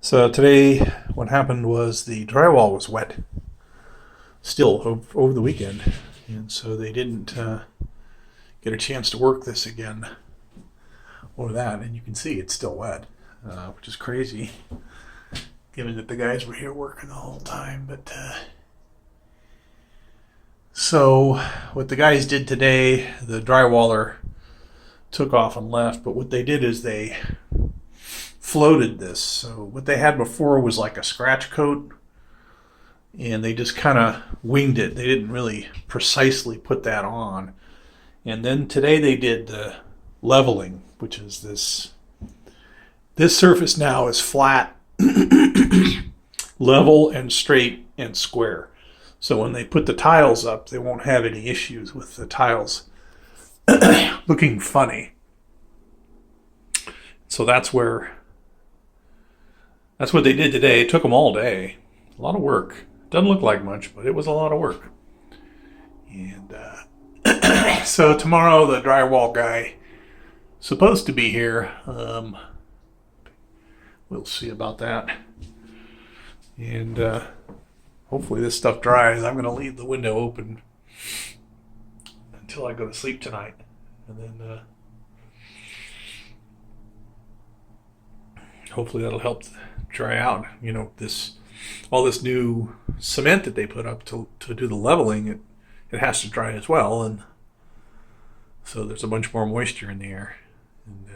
So today, what happened was the drywall was wet still over the weekend, and so they didn't get a chance to work this again or that. And you can see it's still wet, which is crazy, given that the guys were here working the whole time. But so what the guys did today, the drywaller took off and left. But what they did is they floated this. So what they had before was like a scratch coat, and they just kind of winged it. They didn't really precisely put that on. And then today they did the leveling, which is this surface now is flat, level and straight and square. So when they put the tiles up, they won't have any issues with the tiles looking funny. So that's what they did today. It took them all day. A lot of work. Doesn't look like much, but it was a lot of work. And so tomorrow the drywall guy supposed to be here. We'll see about that. And hopefully this stuff dries. I'm going to leave the window open until I go to sleep tonight. And then hopefully that'll help dry out. You know, all this new cement that they put up to do the leveling, it has to dry as well, and so there's a bunch more moisture in the air. And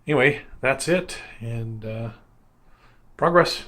anyway, that's it, and progress.